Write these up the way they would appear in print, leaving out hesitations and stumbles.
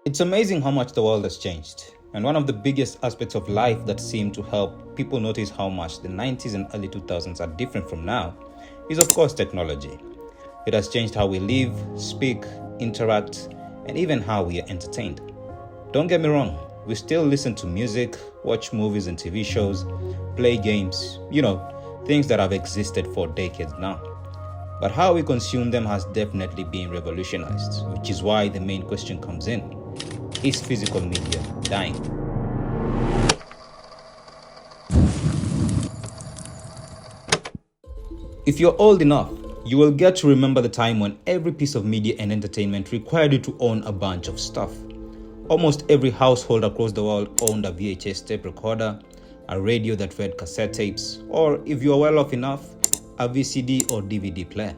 It's amazing how much the world has changed. And one of the biggest aspects of life that seem to help people notice how much the 90s and early 2000s are different from now is, of course, technology. It has changed how we live, speak, interact, and even how we are entertained. Don't get me wrong, we still listen to music, watch movies and TV shows, play games, things that have existed for decades now. But how we consume them has definitely been revolutionized, which is why the main question comes in. Is physical media dying? If you're old enough, you will get to remember the time when every piece of media and entertainment required you to own a bunch of stuff. Almost every household across the world owned a VHS tape recorder, a radio that read cassette tapes, or if you were well off enough, a VCD or DVD player.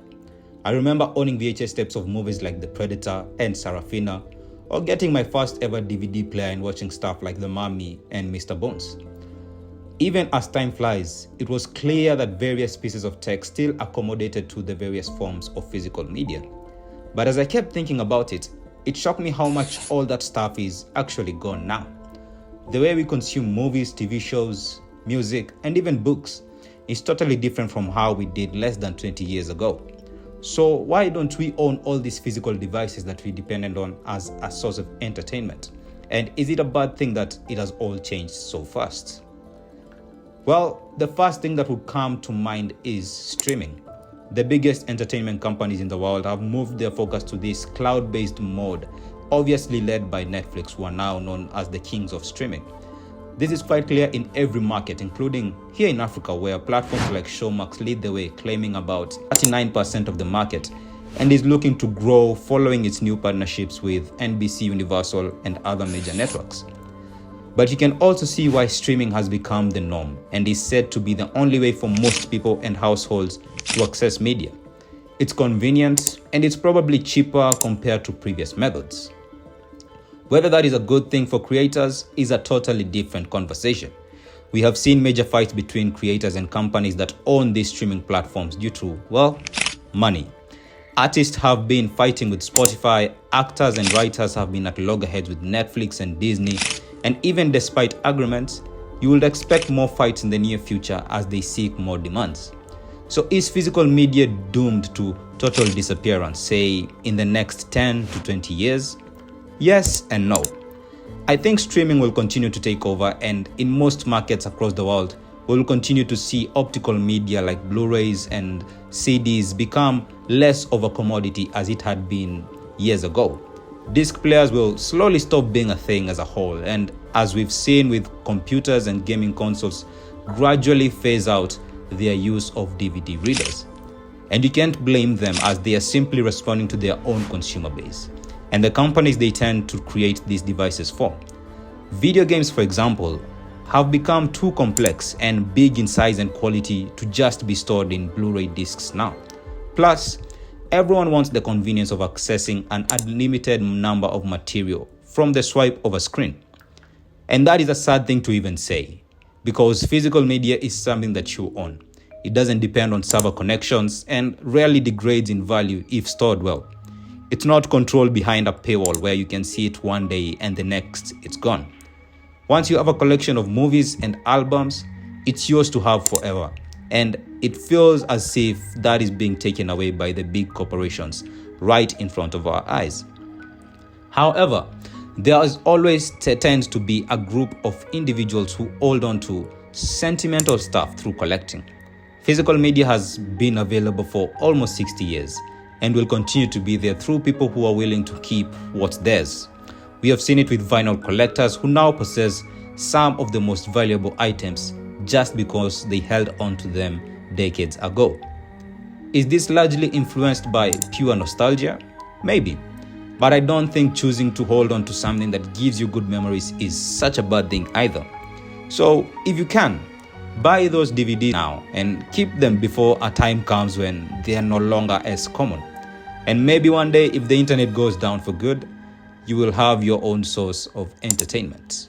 I remember owning VHS tapes of movies like The Predator and Sarafina, or getting my first ever DVD player and watching stuff like The Mummy and Mr. Bones. Even as time flies, it was clear that various pieces of tech still accommodated to the various forms of physical media. But as I kept thinking about it, it shocked me how much all that stuff is actually gone now. The way we consume movies, TV shows, music, and even books is totally different from how we did less than 20 years ago. So why don't we own all these physical devices that we depended on as a source of entertainment? And is it a bad thing that it has all changed so fast? Well, the first thing that would come to mind is streaming. The biggest entertainment companies in the world have moved their focus to this cloud-based mode, obviously led by Netflix, who are now known as the kings of streaming. This is quite clear in every market, including here in Africa, where platforms like Showmax lead the way, claiming about 39% of the market, and is looking to grow following its new partnerships with NBC Universal and other major networks. But you can also see why streaming has become the norm and is said to be the only way for most people and households to access media. It's convenient and it's probably cheaper compared to previous methods. Whether that is a good thing for creators is a totally different conversation. We have seen major fights between creators and companies that own these streaming platforms due to, money. Artists have been fighting with Spotify, actors and writers have been at loggerheads with Netflix and Disney, and even despite agreements, you would expect more fights in the near future as they seek more demands. So is physical media doomed to total disappearance, say in the next 10 to 20 years? Yes and no. I think streaming will continue to take over, and in most markets across the world, we'll continue to see optical media like Blu-rays and CDs become less of a commodity as it had been years ago. Disc players will slowly stop being a thing as a whole, and as we've seen with computers and gaming consoles, gradually phase out their use of DVD readers. And you can't blame them, as they are simply responding to their own consumer base and the companies they tend to create these devices for. Video games, for example, have become too complex and big in size and quality to just be stored in Blu-ray discs now. Plus, everyone wants the convenience of accessing an unlimited number of material from the swipe of a screen. And that is a sad thing to even say, because physical media is something that you own. It doesn't depend on server connections and rarely degrades in value if stored well. It's not controlled behind a paywall where you can see it one day and the next it's gone. Once you have a collection of movies and albums, it's yours to have forever. And it feels as if that is being taken away by the big corporations right in front of our eyes. However, there is always tends to be a group of individuals who hold on to sentimental stuff through collecting. Physical media has been available for almost 60 years and will continue to be there through people who are willing to keep what's theirs. We have seen it with vinyl collectors who now possess some of the most valuable items just because they held on to them decades ago. Is this largely influenced by pure nostalgia? Maybe. But I don't think choosing to hold on to something that gives you good memories is such a bad thing either. So if you can, buy those DVDs now and keep them before a time comes when they are no longer as common. And maybe one day, if the internet goes down for good, you will have your own source of entertainment.